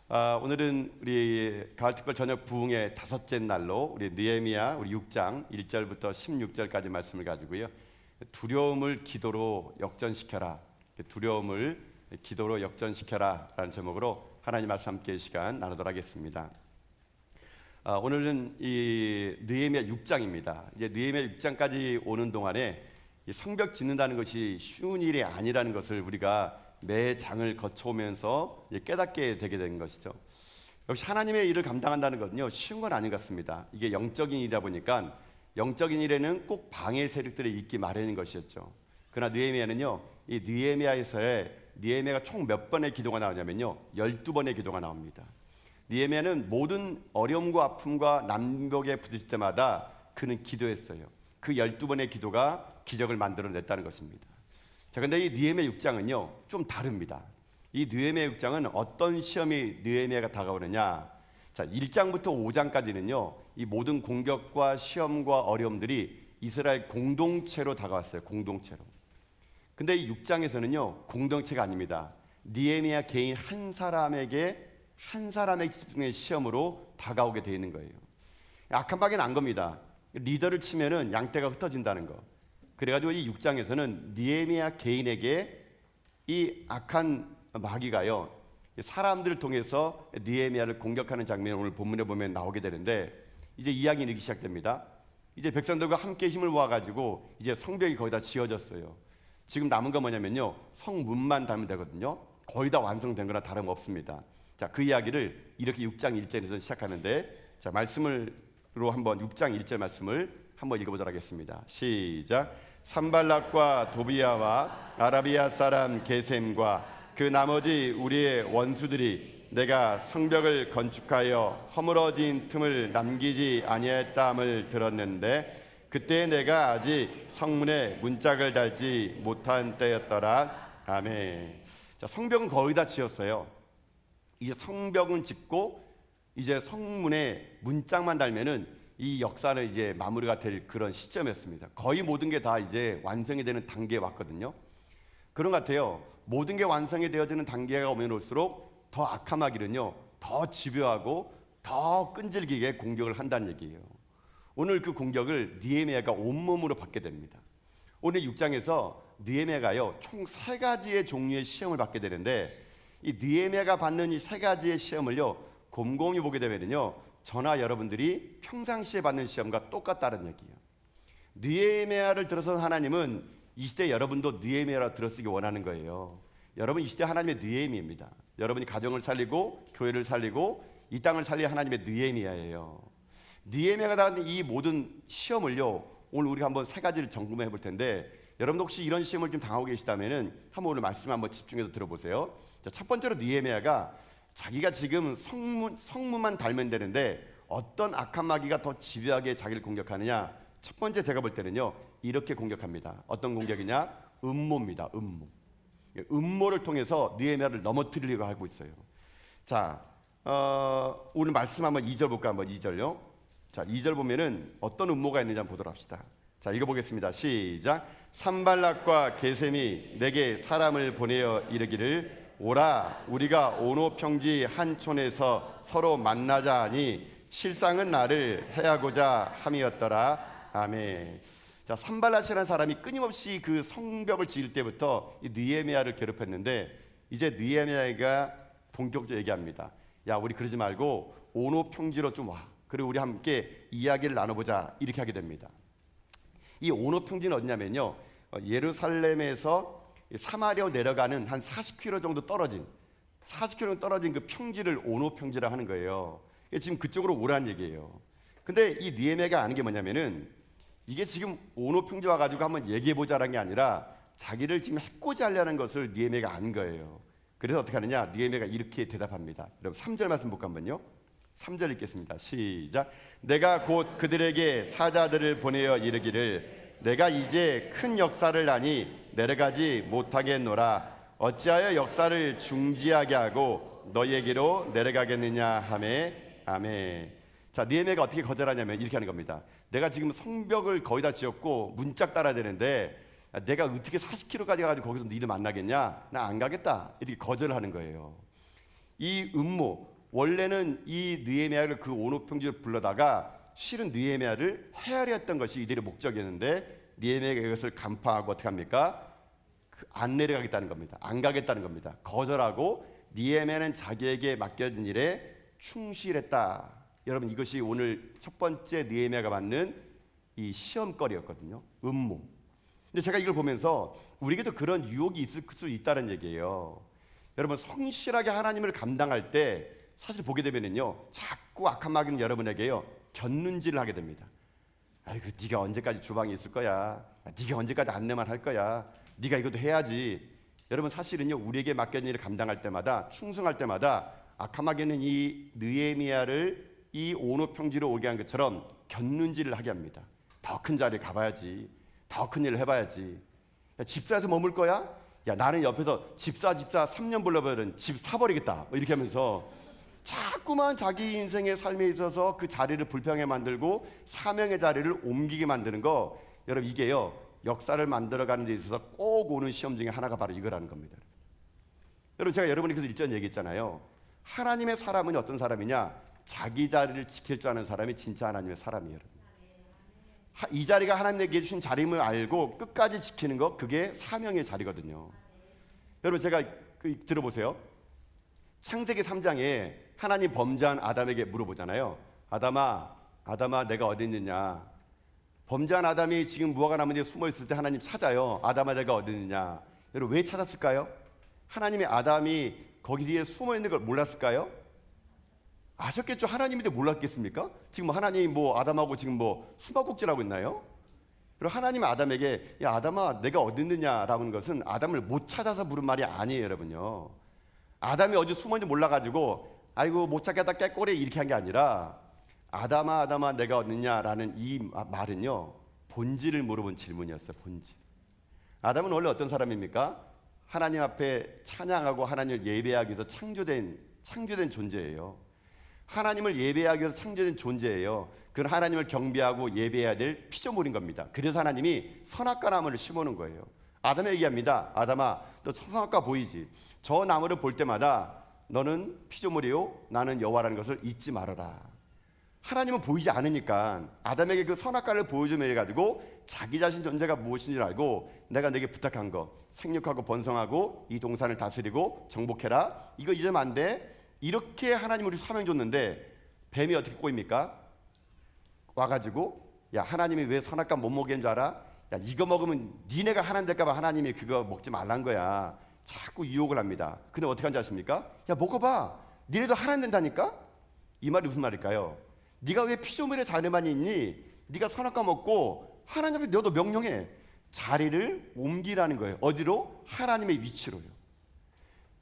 오늘은 우리 가을특별 저녁 부흥의 다섯째 날로 우리 느헤미야 우리 6장 1절부터 16절까지 말씀을 가지고요. 두려움을 기도로 역전시켜라. 두려움을 기도로 역전시켜라 라는 제목으로 하나님 말씀 함께 시간 나누도록 하겠습니다. 오늘은 이 느헤미야 6장입니다. 이제 느헤미야 6장까지 오는 동안에 이 성벽 짓는다는 것이 쉬운 일이 아니라는 것을 우리가 매 장을 거쳐오면서 깨닫게 되게 된 것이죠. 역시 하나님의 일을 감당한다는 것은요, 쉬운 건 아닌 것 같습니다. 이게 영적인 일이다 보니까 영적인 일에는 꼭 방해 세력들이 있기 마련인 것이었죠. 그러나 느헤미야는요, 이 느헤미야가 총 몇 번의 기도가 나오냐면요, 12번의 기도가 나옵니다. 느헤미야는 모든 어려움과 아픔과 난벽에 부딪힐 때마다 그는 기도했어요. 그 12번의 기도가 기적을 만들어냈다는 것입니다. 자, 근데 이 느헤미야 6장은요 좀 다릅니다. 이 느헤미야 6장은 어떤 시험이 느헤미야가 다가오느냐? 자, 1장부터 5장까지는요 이 모든 공격과 시험과 어려움들이 이스라엘 공동체로 다가왔어요. 공동체로. 근데 이 6장에서는요 공동체가 아닙니다. 느헤미야 개인 한 사람의 집중의 시험으로 다가오게 되어 있는 거예요. 악한 마귀는 안 겁니다. 리더를 치면은 양떼가 흩어진다는 거. 그래가지고 이 6장에서는 느헤미야 개인에게 이 악한 마귀가요 사람들을 통해서 느헤미야를 공격하는 장면이 오늘 본문에 보면 나오게 되는데, 이제 이야기는 이렇게 시작됩니다. 이제 백성들과 함께 힘을 모아가지고 이제 성벽이 거의 다 지어졌어요. 지금 남은 건 뭐냐면요, 성문만 닮으면 되거든요. 거의 다 완성된 거나 다름없습니다. 자, 그 이야기를 이렇게 6장 1절에서 시작하는데, 자, 말씀으로 한번 6장 1절 말씀을 한번 읽어보도록 하겠습니다. 시작. 산발락과 도비야와 아라비아 사람 게셈과 그 나머지 우리의 원수들이 내가 성벽을 건축하여 허물어진 틈을 남기지 아니했다함을 들었는데 그때 내가 아직 성문에 문짝을 달지 못한 때였더라. 아멘. 자, 성벽은 거의 다 지었어요. 이제 성벽은 짓고 이제 성문에 문짝만 달면은 이 역사는 이제 마무리가 될 그런 시점이었습니다. 거의 모든 게 다 이제 완성이 되는 단계에 왔거든요. 그런 것 같아요. 모든 게 완성이 되어지는 단계가 오면 올수록 더 악한 마귀는요 더 집요하고 더 끈질기게 공격을 한다는 얘기예요. 오늘 그 공격을 느헤미야가 온몸으로 받게 됩니다. 오늘 6장에서 느헤미야가요 총 3가지의 종류의 시험을 받게 되는데, 이 느헤미야가 받는 이 3가지의 시험을요 곰곰이 보게 되면요 저나 여러분들이 평상시에 받는 시험과 똑같다는 얘기예요. 느헤미야를 들어선 하나님은 이 시대 여러분도 느헤미야라 들어쓰기 원하는 거예요. 여러분 이 시대 하나님의 느헤미야입니다. 여러분이 가정을 살리고 교회를 살리고 이 땅을 살리는 하나님의 느헤미야예요. 느헤미야가 당한 이 모든 시험을요 오늘 우리가 한번 3가지를 점검해 볼 텐데, 여러분도 혹시 이런 시험을 좀 당하고 계시다면은 한번 오늘 말씀 한번 집중해서 들어보세요. 자, 첫 번째로 느헤미야가 자기가 지금 성문만 달면 되는데 어떤 악한 마귀가 더 집요하게 자기를 공격하느냐. 첫 번째 제가 볼 때는요 이렇게 공격합니다. 어떤 공격이냐? 음모입니다. 음모를 통해서 느헤미야를 넘어뜨리려고 하고 있어요. 자, 오늘 말씀 한번 2절 볼까? 한번 2절요. 자, 2절 보면은 어떤 음모가 있는지 한번 보도록 합시다. 자, 읽어보겠습니다. 시작. 산발락과 게셈이 내게 사람을 보내어 이르기를 오라, 우리가 오노 평지 한 촌에서 서로 만나자 하니 실상은 나를 해하고자 함이었더라. 아멘. 자, 산발락이라는 사람이 끊임없이 그 성벽을 지을 때부터 이 느헤미야를 괴롭혔는데, 이제 느헤미야가 본격적으로 얘기합니다. 야, 우리 그러지 말고 오노 평지로 좀 와. 그리고 우리 함께 이야기를 나눠보자. 이렇게 하게 됩니다. 이 오노 평지는 어디냐면요, 예루살렘에서 사마리아로 내려가는 한 40km 정도 떨어진 40km 떨어진 그 평지를 오노 평지라 하는 거예요. 지금 그쪽으로 오라는 얘기예요. 근데 이 느헤미야가 아는 게 뭐냐면은 이게 지금 오노 평지 와가지고 한번 얘기해보자라는 게 아니라 자기를 지금 해코지 하려는 것을 느헤미야가 아는 거예요. 그래서 어떻게 하느냐? 느헤미야가 이렇게 대답합니다. 여러분 3절 말씀 볼까 한번요. 3절 읽겠습니다. 시작. 내가 곧 그들에게 사자들을 보내어 이르기를 내가 이제 큰 역사를 하니 내려가지 못하겠노라. 어찌하여 역사를 중지하게 하고 너희에게로 내려가겠느냐 하매. 아멘. 자, 느헤미야가 어떻게 거절하냐면 이렇게 하는 겁니다. 내가 지금 성벽을 거의 다 지었고 문짝 따라야 되는데 내가 어떻게 40km까지 가가지고 거기서 너희를 만나겠냐? 나 안 가겠다. 이렇게 거절을 하는 거예요. 이 음모, 원래는 이 느헤미야를 그 온오평지로 불러다가 실은 느헤미야를 헤아려 했던 것이 이들의 목적이었는데 느헤미야가 이것을 간파하고 어떻게 합니까? 안 내려가겠다는 겁니다. 안 가겠다는 겁니다. 거절하고 느헤미야는 자기에게 맡겨진 일에 충실했다. 여러분, 이것이 오늘 첫 번째 느헤미야가 받는 이 시험거리였거든요. 음모. 근데 제가 이걸 보면서 우리에게도 그런 유혹이 있을 수 있다는 얘기예요. 여러분, 성실하게 하나님을 감당할 때 사실 보게 되면은요, 자꾸 악한 마귀는 여러분에게요 곁눈질을 하게 됩니다. 아이고, 네가 언제까지 주방에 있을 거야? 네가 언제까지 안내만 할 거야? 네가 이것도 해야지. 여러분, 사실은요, 우리에게 맡겨진 일을 감당할 때마다, 충성할 때마다 악한 마귀는 이 느헤미야를 이 온오평지로 오게 한 것처럼 곁눈질을 하게 합니다. 더 큰 자리에 가봐야지. 더 큰 일을 해봐야지. 야, 집사에서 머물 거야? 야, 나는 옆에서 집사 3년 불러버리는 집 사버리겠다. 뭐 이렇게 하면서 자꾸만 자기 인생의 삶에 있어서 그 자리를 불평하게 만들고 사명의 자리를 옮기게 만드는 거, 여러분, 이게요 역사를 만들어가는 데 있어서 꼭 오는 시험 중에 하나가 바로 이거라는 겁니다. 여러분, 제가 여러분이 그래서 일전 얘기했잖아요. 하나님의 사람은 어떤 사람이냐? 자기 자리를 지킬 줄 아는 사람이 진짜 하나님의 사람이에요. 이 자리가 하나님에게 주신 자리임을 알고 끝까지 지키는 거, 그게 사명의 자리거든요. 여러분, 제가 들어보세요. 창세기 3장에 하나님 범죄한 아담에게 물어보잖아요. 아담아 내가 어디 있느냐. 범죄한 아담이 지금 무화과 나무 뒤에 숨어 있을 때 하나님 찾아요. 아담아 내가 어디 있느냐. 여러분, 왜 찾았을까요? 하나님이 아담이 거기 뒤에 숨어 있는 걸 몰랐을까요? 아셨겠죠? 하나님인데 몰랐겠습니까? 지금 하나님이 아담하고 지금 숨바꼭질하고 있나요? 그리고 하나님이 아담에게 야, 아담아 내가 어디 있느냐라고 하는 것은 아담을 못 찾아서 물은 말이 아니에요, 여러분요. 아담이 어디 숨었는지 몰라가지고 아이고 못 찾겠다 깨꼬리 이렇게 한 게 아니라 아담아 내가 어디 있느냐라는 이 말은요 본질을 물어본 질문이었어요. 본질. 아담은 원래 어떤 사람입니까? 하나님 앞에 찬양하고 하나님을 예배하기 위해서 창조된 존재예요. 하나님을 예배하기 위해서 창조된 존재예요. 그건 하나님을 경배하고 예배해야 될 피조물인 겁니다. 그래서 하나님이 선악과 나무를 심어놓은 거예요. 아담에게 얘기합니다. 아담아 너 선악과 보이지? 저 나무를 볼 때마다 너는 피조물이요 나는 여호와라는 것을 잊지 말아라. 하나님은 보이지 않으니까 아담에게 그 선악과를 보여주며 해가지고 자기 자신 존재가 무엇인지 알고 내가 내게 부탁한 거 생육하고 번성하고 이 동산을 다스리고 정복해라. 이거 잊으면 안 돼. 이렇게 하나님 우리 사명 줬는데 뱀이 어떻게 꼬입니까? 와가지고 야 하나님이 왜 선악과 못 먹게 한 줄 알아? 야 이거 먹으면 니네가 하나님 될까 봐 하나님이 그거 먹지 말란 거야. 자꾸 유혹을 합니다. 근데 어떻게 한지 아십니까? 야 먹어봐. 니네도 하나님 된다니까? 이 말이 무슨 말일까요? 네가 왜 피조물의 자리만 있니? 네가 선악과 먹고 하나님 앞에 너도 명령해. 자리를 옮기라는 거예요. 어디로? 하나님의 위치로요.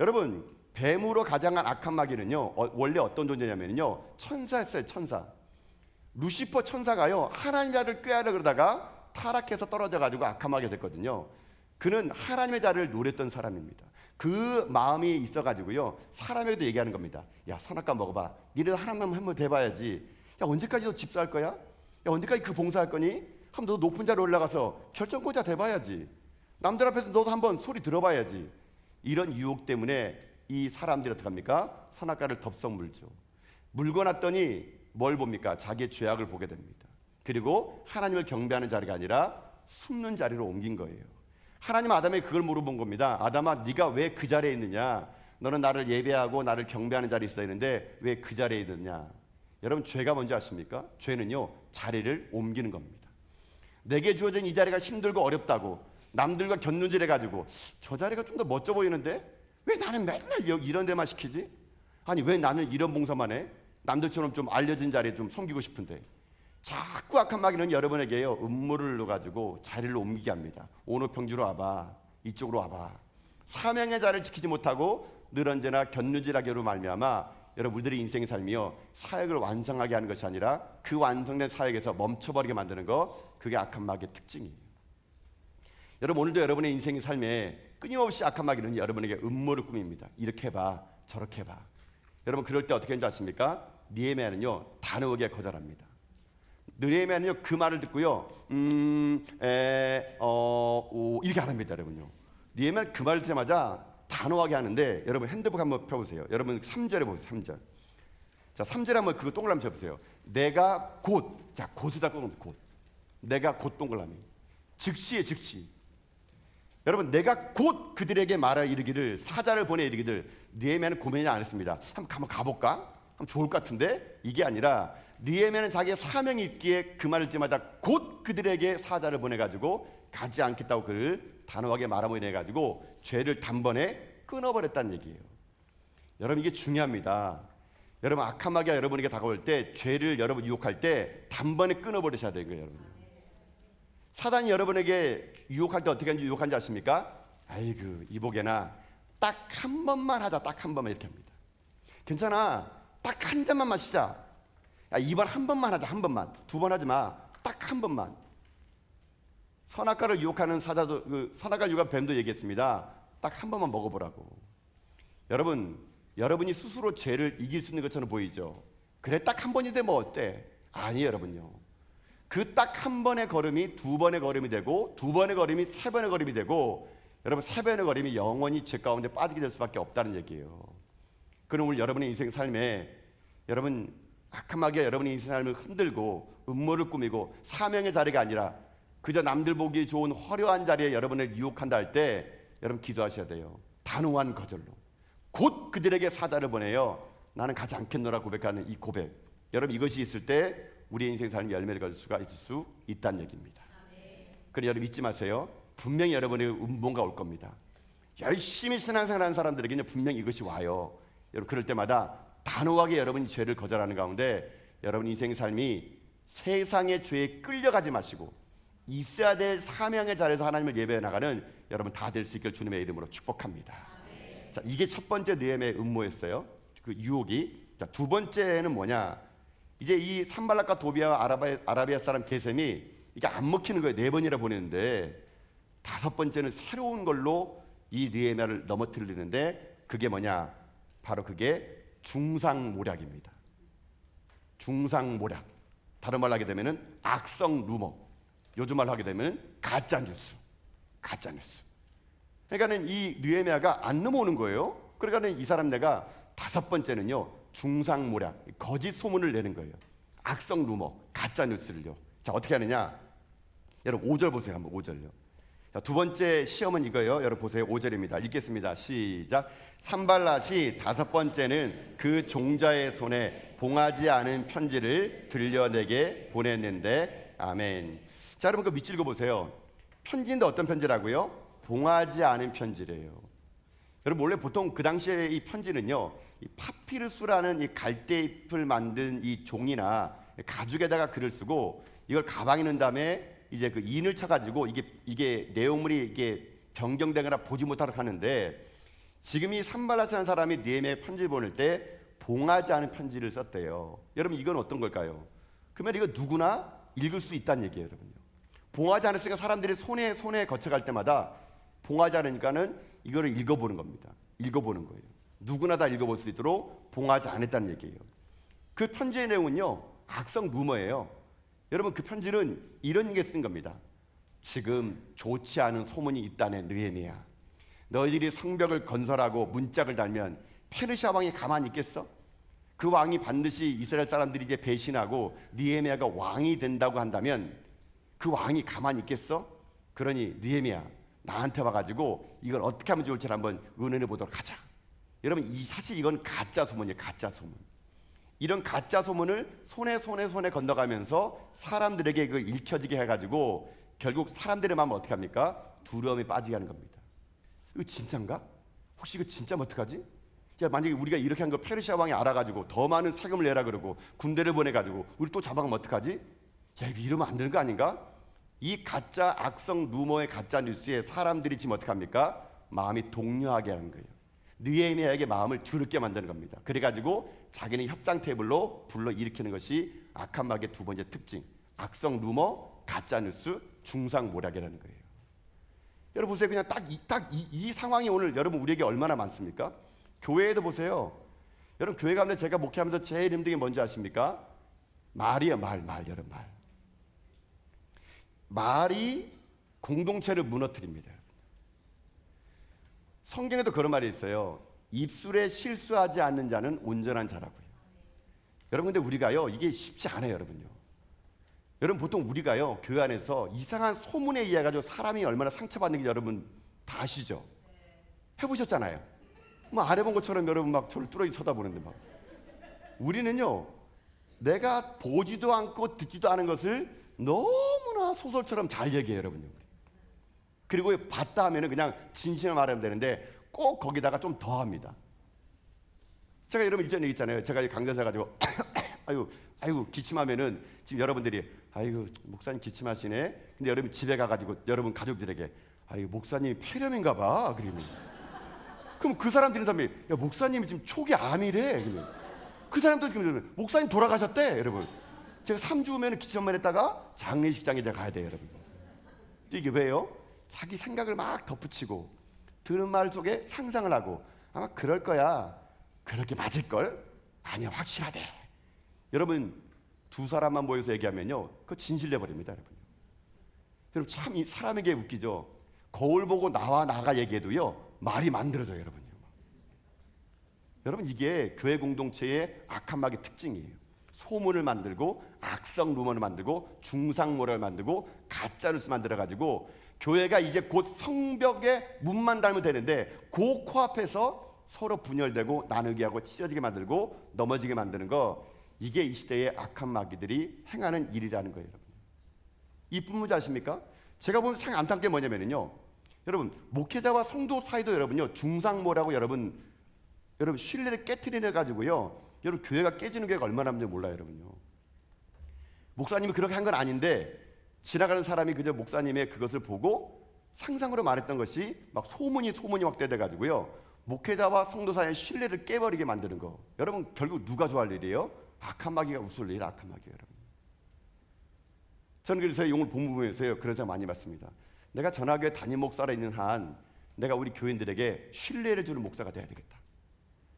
여러분 뱀으로 가장한 악한 마귀는요 원래 어떤 존재냐면요 천사였어요. 천사. 루시퍼 천사가요 하나님의 자리를 꾀하려 그러다가 타락해서 떨어져 가지고 악한 마귀가 됐거든요. 그는 하나님의 자리를 노렸던 사람입니다. 그 마음이 있어 가지고요 사람에게도 얘기하는 겁니다. 야 선악과 먹어봐. 니네도 하나님 한번 돼봐야지. 야 언제까지 너 집사할 거야? 야 언제까지 그 봉사할 거니? 한번 너 높은 자리에 올라가서 결정권자 돼봐야지. 남들 앞에서 너도 한번 소리 들어봐야지. 이런 유혹 때문에 이 사람들이 어떻게 합니까? 선악과를 덥석 물죠. 물고 났더니 뭘 봅니까? 자기의 죄악을 보게 됩니다. 그리고 하나님을 경배하는 자리가 아니라 숨는 자리로 옮긴 거예요. 하나님 아담에게 그걸 물어본 겁니다. 아담아 네가 왜 그 자리에 있느냐? 너는 나를 예배하고 나를 경배하는 자리에 있어야 되는데 왜 그 자리에 있느냐? 여러분 죄가 뭔지 아십니까? 죄는요 자리를 옮기는 겁니다. 내게 주어진 이 자리가 힘들고 어렵다고 남들과 곁눈질해가지고 저 자리가 좀 더 멋져 보이는데 왜 나는 맨날 이런 데만 시키지? 아니 왜 나는 이런 봉사만 해? 남들처럼 좀 알려진 자리에 좀 섬기고 싶은데. 자꾸 악한 마귀는 여러분에게요 음모를 넣어가지고 자리를 옮기게 합니다. 온오평지로 와봐. 이쪽으로 와봐. 사명의 자리를 지키지 못하고 늘 언제나 곁눈질하기로 말미암아 여러분 우리들의 인생의 삶이요 사역을 완성하게 하는 것이 아니라 그 완성된 사역에서 멈춰버리게 만드는 거, 그게 악한 마귀의 특징이에요. 여러분 오늘도 여러분의 인생의 삶에 끊임없이 악한 마귀는 여러분에게 음모를 꾸밉니다. 이렇게 해봐 저렇게 해봐. 여러분 그럴 때 어떻게 하는지 아십니까? 느헤미야는요 단호하게 거절합니다. 느헤미야는요 그 말을 듣고요 이렇게 안 합니다. 여러분요 느헤미야는 그 말을 듣자마자 단호하게 하는데 여러분 핸드북 한번 펴보세요. 여러분 3절에 보세요. 3절 자, 3절 한번 그거 동그라미 쳐보세요. 내가 곧, 자, 곧이다 곧. 내가 곧 동그라미. 즉시에 즉시. 여러분, 내가 곧 그들에게 말하 이르기를, 사자를 보내 이르기를. 느헤미야는 고민이 안 했습니다. 한번 가볼까? 하면 좋을 것 같은데, 이게 아니라 느헤미야는 자기의 사명이 있기에 그 말을 듣자마자 곧 그들에게 사자를 보내가지고 가지 않겠다고 그를 단호하게 말하고 이래가지고 죄를 단번에 끊어버렸다는 얘기예요. 여러분, 이게 중요합니다. 여러분, 악한 마귀가 여러분에게 다가올 때, 죄를 여러분 유혹할 때 단번에 끊어버리셔야 되는 거예요. 여러분, 사단이 여러분에게 유혹할 때 어떻게 유혹하는지 아십니까? 아이고, 이보게나 딱 한 번만 하자, 딱 한 번만, 이렇게 합니다. 괜찮아, 딱 한 잔만 마시자. 야, 이번 한 번만 하자, 한 번만. 2번 하지 마, 딱 한 번만. 선악과를 유혹하는 사자도, 선악과를 유혹한 뱀도 얘기했습니다. 딱 한 번만 먹어보라고. 여러분, 여러분이 스스로 죄를 이길 수 있는 것처럼 보이죠? 그래, 딱 한 번인데 뭐 어때? 아니에요, 여러분요. 그 딱 한 번의 걸음이 2번의 걸음이 되고, 2번의 걸음이 3번의 걸음이 되고, 여러분, 3번의 걸음이 영원히 죄 가운데 빠지게 될 수밖에 없다는 얘기예요. 그럼 오늘 여러분의 인생 삶에, 여러분, 악한 마귀가 여러분의 인생 삶을 흔들고 음모를 꾸미고 사명의 자리가 아니라 그저 남들 보기 좋은 화려한 자리에 여러분을 유혹한다 할 때, 여러분 기도하셔야 돼요. 단호한 거절로 곧 그들에게 사자를 보내요. 나는 가지 않겠노라 고백하는 이 고백. 여러분, 이것이 있을 때 우리의 인생 삶이 열매를 거둘 수가 있을 수 있다는 얘기입니다. 그래, 여러분 잊지 마세요. 분명히 여러분의 뭔가 올 겁니다. 열심히 신앙생활하는 사람들에게는 분명히 이것이 와요. 여러분, 그럴 때마다 단호하게 여러분이 죄를 거절하는 가운데 여러분 인생 삶이 세상의 죄에 끌려가지 마시고 있어야 될 사명의 자리에서 하나님을 예배해 나가는 여러분 다 될 수 있길 주님의 이름으로 축복합니다. 자, 이게 첫 번째 느헤미야의 음모였어요. 그 유혹이. 자, 두 번째는 뭐냐? 이제 이 산발락과 도비아와 아라비아 사람 게셈이 이게 안 먹히는 거예요. 4번이나 보내는데, 5번째는 새로운 걸로 이 느헤미야를 넘어뜨리는데, 그게 뭐냐? 바로 그게 중상모략입니다. 중상모략. 다른 말로 하게 되면은 악성 루머. 요즘 말로 하게 되면 가짜뉴스. 가짜뉴스. 그러니까는 이 느헤미야가 안 넘어오는 거예요. 그러니까는 이 사람 내가 5번째는요, 중상모략, 거짓 소문을 내는 거예요. 악성 루머, 가짜뉴스를요. 자, 어떻게 하느냐? 여러분 5절 보세요. 한번 5절요. 자, 두 번째 시험은 이거예요. 여러분 보세요. 5절입니다. 읽겠습니다. 시작. 산발랏이 5번째는 그 종자의 손에 봉하지 않은 편지를 들려내게 보냈는데, 아멘. 자, 여러분 그 밑줄 읽어보세요. 편지인데 어떤 편지라고요? 봉하지 않은 편지래요. 여러분, 원래 보통 그 당시에 이 편지는요, 이 파피루스라는 이 갈대잎을 만든 이 종이나 가죽에다가 글을 쓰고 이걸 가방에 넣은 다음에 이제 그 인을 쳐가지고 이게 내용물이 이게 변경되거나 보지 못하도록 하는데, 지금 이 산발랏이라는 사람이 느헤미야에 편지를 보낼 때 봉하지 않은 편지를 썼대요. 여러분, 이건 어떤 걸까요? 그러면 이거 누구나 읽을 수 있다는 얘기예요, 여러분요. 봉하지 않았으니까 사람들이 손에 거쳐갈 때마다 봉하지 않으니까는 이거를 읽어보는 겁니다. 읽어보는 거예요. 누구나 다 읽어볼 수 있도록 봉하지 않았다는 얘기예요. 그 편지의 내용은요, 악성 루머예요. 여러분, 그 편지는 이런 게 쓴 겁니다. 지금 좋지 않은 소문이 있다네, 느헤미야. 너희들이 성벽을 건설하고 문짝을 달면 페르시아 왕이 가만히 있겠어? 그 왕이 반드시 이스라엘 사람들이 이제 배신하고 느헤미야가 왕이 된다고 한다면 그 왕이 가만히 있겠어? 그러니 느헤미야, 나한테 와가지고 이걸 어떻게 하면 좋을지 한번 의논해 보도록 하자. 여러분, 사실 이건 가짜 소문이에요. 가짜 소문. 이런 가짜 소문을 손에 건너가면서 사람들에게 그걸 읽혀지게 해가지고 결국 사람들의 마음을 어떻게 합니까? 두려움에 빠지게 하는 겁니다. 이거 진짜인가? 혹시 이거 진짜면 어떡하지? 야, 만약에 우리가 이렇게 한 걸 페르시아 왕이 알아가지고 더 많은 세금을 내라 그러고 군대를 보내가지고 우리 또 잡아가면 어떡하지? 야, 이거 이러면 안 되는 거 아닌가? 이 가짜 악성 루머의 가짜 뉴스에 사람들이 지금 어떻게 합니까? 마음이 동요하게 하는 거예요. 느헤미야에게 마음을 두렵게 만드는 겁니다. 그래가지고 자기는 협상 테이블로 불러 일으키는 것이 악한 마귀의 두 번째 특징, 악성 루머, 가짜 뉴스, 중상모략이라는 거예요. 여러분 보세요. 그냥 딱 이 상황이 오늘 여러분 우리에게 얼마나 많습니까? 교회에도 보세요. 여러분 교회 가운데 제가 목회하면서 제일 힘든 게 뭔지 아십니까? 말이에요. 여러분 말. 말이 공동체를 무너뜨립니다. 성경에도 그런 말이 있어요. 입술에 실수하지 않는 자는 온전한 자라고요. 여러분, 근데 우리가요, 이게 쉽지 않아요, 여러분요. 여러분, 보통 우리가요, 교회 안에서 이상한 소문에 의해 가지고 사람이 얼마나 상처받는 게 여러분 다 아시죠? 해보셨잖아요. 뭐 안 해본 것처럼 여러분 막 저를 뚫어지 쳐다보는데 막. 우리는요, 내가 보지도 않고 듣지도 않은 것을 너무나 소설처럼 잘 얘기해요, 여러분요. 그리고 봤다 하면은 그냥 진심을 말하면 되는데 꼭 거기다가 좀 더 합니다. 제가 여러분 일전에 있잖아요. 제가 강단사 가지고 아이고 기침하면은 지금 여러분들이 아이고 목사님 기침하시네. 근데 여러분 집에 가가지고 여러분 가족들에게 아이고 목사님이 폐렴인가 봐. 그럼 그 사람 들은 사람이 야 목사님이 지금 초기 암이래. 그러면 그 사람도 지금 목사님 돌아가셨대. 여러분 제가 3주 후면 기침만 했다가 장례식장에 가야 돼요. 여러분 이게 왜요? 자기 생각을 막 덧붙이고 들은 말 속에 상상을 하고 아마 그럴 거야. 그렇게 맞을걸? 아니야 확실하대. 여러분 두 사람만 모여서 얘기하면요 그거 진실돼 버립니다. 여러분 참 이 사람에게 웃기죠. 거울 보고 나가 얘기해도요 말이 만들어져요. 여러분 이게 교회 공동체의 악한 마귀의 특징이에요. 소문을 만들고 악성 루머를 만들고 중상모를 만들고 가짜 뉴스 만들어가지고 교회가 이제 곧 성벽의 문만 닮으면 되는데 그 코앞에서 서로 분열되고 나누게 하고 찢어지게 만들고 넘어지게 만드는 거, 이게 이 시대의 악한 마귀들이 행하는 일이라는 거예요. 여러분 이쁜 문제 아십니까? 제가 보면 참 안타깝게 뭐냐면요, 여러분 목회자와 성도 사이도 여러분요 중상모라고 여러분 신뢰를 깨트리려 가지고요 여러분 교회가 깨지는 게 얼마나 많은지 몰라요. 여러분요 목사님이 그렇게 한 건 아닌데 지나가는 사람이 그저 목사님의 그것을 보고 상상으로 말했던 것이 막 소문이 확대돼 가지고요 목회자와 성도 사이의 신뢰를 깨버리게 만드는 거. 여러분 결국 누가 좋아할 일이에요? 악한 마귀가 웃을 일. 악한 마귀예요. 여러분 저는 그래서 오늘 본문에서요 그런 생각 많이 받습니다. 내가 전하교회 담임 목사로 있는 한 내가 우리 교인들에게 신뢰를 주는 목사가 돼야 되겠다.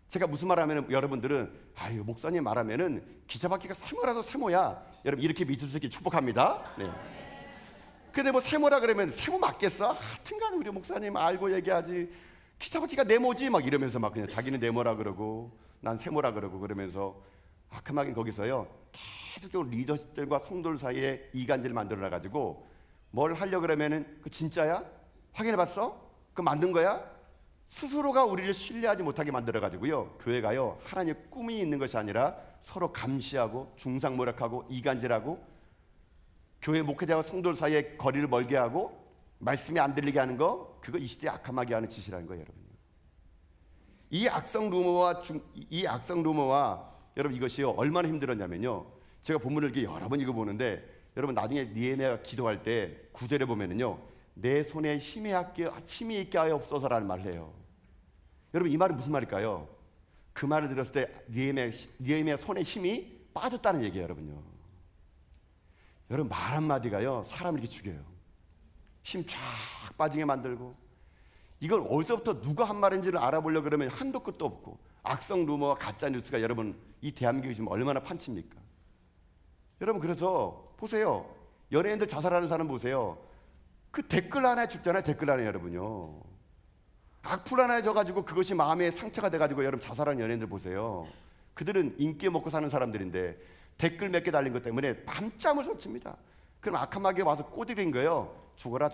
제가 무슨 말하면 여러분들은 아유 목사님 말하면은 기차바퀴가 세모라도 세모야. 여러분 이렇게 믿을 수 있게 축복합니다. 네. 근데 뭐 세모라 그러면 세모 맞겠어? 하여튼간 우리 목사님 알고 얘기하지. 기차바퀴가 네모지 막 이러면서 막 그냥 자기는 네모라 그러고 난 세모라 그러고 그러면서 악한 마귀는 거기서요 계속적으로 리더십들과 성도들 사이에 이간질을 만들어 가지고 뭘 하려 그러면은 그 진짜야? 확인해봤어? 그 만든 거야? 스스로가 우리를 신뢰하지 못하게 만들어 가지고요 교회가요 하나님의 꿈이 있는 것이 아니라 서로 감시하고 중상모략하고 이간질하고 교회 목회자와 성도들 사이에 거리를 멀게 하고 말씀이 안 들리게 하는 거, 그거 이 시대에 악한 마귀가 하는 짓이라는 거예요. 여러분 이 악성 루머와 여러분 이것이요 얼마나 힘들었냐면요 제가 본문을 이렇게 여러 번 읽어보는데 여러분 나중에 느헤미야가 기도할 때 9절에 보면은요 내 손에 힘이 있게 하여 없어서라는 말을 해요. 여러분 이 말은 무슨 말일까요? 그 말을 들었을 때 느헤미야 손에 힘이 빠졌다는 얘기예요. 여러분요 여러분 말 한마디가요 사람을 이렇게 죽여요. 힘 쫙 빠지게 만들고 이걸 어디서부터 누가 한 말인지를 알아보려고 그러면 한도 끝도 없고 악성 루머와 가짜 뉴스가 여러분 이 대한민국이 지금 얼마나 판칩니까? 여러분 그래서 보세요. 연예인들 자살하는 사람 보세요. 그 댓글 하나에 죽잖아요. 댓글 하나에 여러분요. 악플 하나에 져가지고 그것이 마음에 상처가 돼가지고 여러분 자살하는 연예인들 보세요. 그들은 인기 먹고 사는 사람들인데 댓글 몇 개 달린 것 때문에 밤잠을 설칩니다. 그럼 악한 마귀가 와서 꼬드긴 거예요. 죽어라.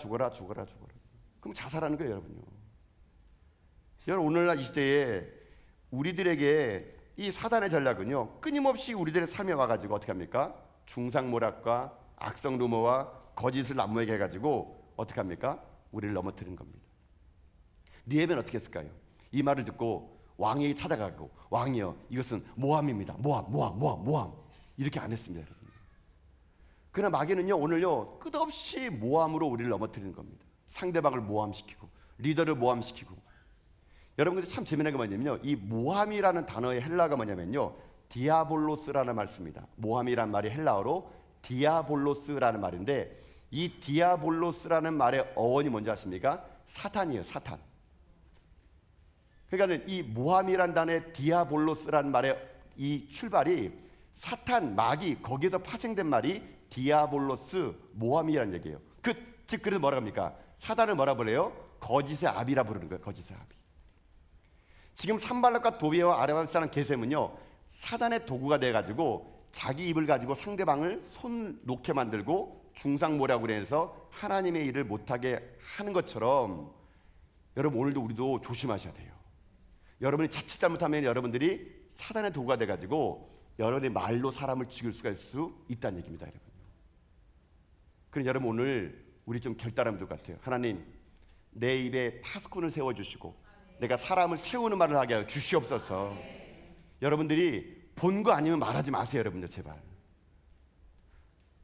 그럼 자살하는 거예요. 여러분요. 여러분 오늘날 이 시대에 우리들에게 이 사단의 전략은요 끊임없이 우리들의 삶에 와가지고 어떻게 합니까? 중상모략과 악성 루머와 거짓을 난무하게 해가지고 어떻게 합니까? 우리를 넘어뜨리는 겁니다. 느헤미야는 어떻게 했을까요? 이 말을 듣고 왕에게 찾아가고 왕이여 이것은 모함입니다. 모함 이렇게 안 했습니다. 여러분. 그러나 마귀는요 오늘요 끝없이 모함으로 우리를 넘어뜨리는 겁니다. 상대방을 모함시키고 리더를 모함시키고. 여러분 참 재미난 게 뭐냐면요 이 모함이라는 단어의 헬라어가 뭐냐면요 디아볼로스라는 말 씁니다. 모함이란 말이 헬라어로 디아볼로스라는 말인데 이 디아볼로스라는 말의 어원이 뭔지 아십니까? 사탄이에요. 사탄. 그러니까 이 모함이란 단어의 디아볼로스라는 말의 이 출발이 사탄, 마귀 거기에서 파생된 말이 디아볼로스, 모함이라는 얘기예요. 즉 그래서 뭐라 합니까? 사단을 뭐라 그래요? 거짓의 아비라 부르는 거예요. 거짓의 아비. 지금 산발락과 도비아와 아라바사는 게셈은요 사단의 도구가 돼가지고 자기 입을 가지고 상대방을 손 놓게 만들고 중상모략으로 해서 하나님의 일을 못하게 하는 것처럼 여러분 오늘도 우리도 조심하셔야 돼요. 여러분이 자칫 잘못하면 여러분들이 사단의 도구가 돼가지고 여러분의 말로 사람을 죽일 수가 있을 수 있다는 얘기입니다, 여러분. 그럼 여러분 오늘 우리 좀 결단하면 될 것 같아요. 하나님, 내 입에 파수꾼을 세워주시고 내가 사람을 세우는 말을 하게 하여 주시옵소서. 여러분들이 본 거 아니면 말하지 마세요, 여러분들 제발.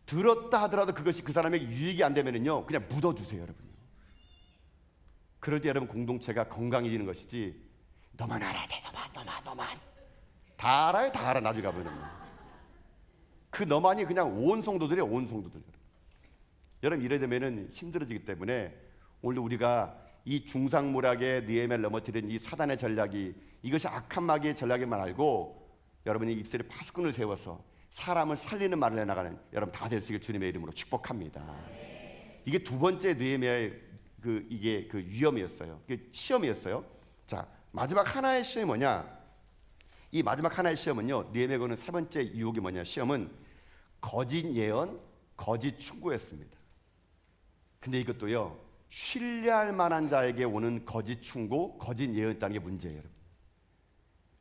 들었다 하더라도 그것이 그 사람에게 유익이 안 되면은요 그냥 묻어주세요, 여러분. 그럴 때 여러분 공동체가 건강해지는 것이지 너만 알아야 돼, 너만 다 알아요, 다 알아. 나중에 가보면 그 너만이 그냥 온 성도들이에요, 온 성도들. 여러분 이래 되면은 힘들어지기 때문에 오늘 우리가 이 중상모략의 느헤미야를 넘어뜨린 이 사단의 전략이 이것이 악한 마귀의 전략임만 알고 여러분이 입술에 파수꾼을 세워서 사람을 살리는 말을 해나가는 여러분 다 될 수 있길 주님의 이름으로 축복합니다. 이게 두 번째 느헤미야의 이게 그 위험이었어요. 이게 시험이었어요. 자, 마지막 하나의 시험이 뭐냐? 이 마지막 하나의 시험은요, 느헤미야가 오는 세 번째 유혹이 뭐냐? 시험은 거짓 예언, 거짓 충고였습니다. 근데 이것도요, 신뢰할 만한 자에게 오는 거짓 충고, 거짓 예언이라는 게 문제예요, 여러분.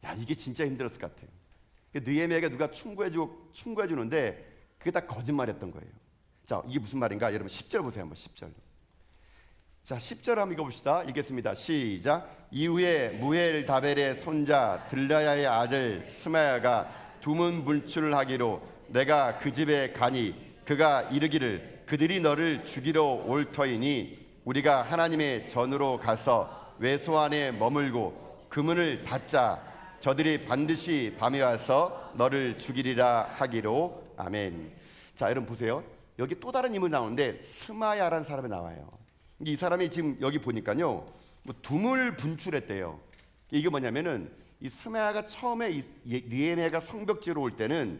야, 이게 진짜 힘들었을 것 같아요. 느헤미야에게 누가 충고해 주는데 그게 다 거짓말이었던 거예요. 자, 이게 무슨 말인가? 여러분 10절 보세요, 한번 10절. 자, 10절 한번 읽어봅시다. 읽겠습니다. 시작. 이후에 무엘 다벨의 손자 들라야의 아들 스마야가 두문 분출을 하기로 내가 그 집에 가니 그가 이르기를 그들이 너를 죽이러 올 터이니 우리가 하나님의 전으로 가서 외소 안에 머물고 그 문을 닫자. 저들이 반드시 밤에 와서 너를 죽이리라 하기로. 아멘. 자, 여러분 보세요. 여기 또 다른 인물이 나오는데 스마야라는 사람이 나와요. 이 사람이 지금 여기 보니까요, 뭐 두물 분출했대요. 이게 뭐냐면은 이 스마야가 처음에 느헤미야가 성벽지로 올 때는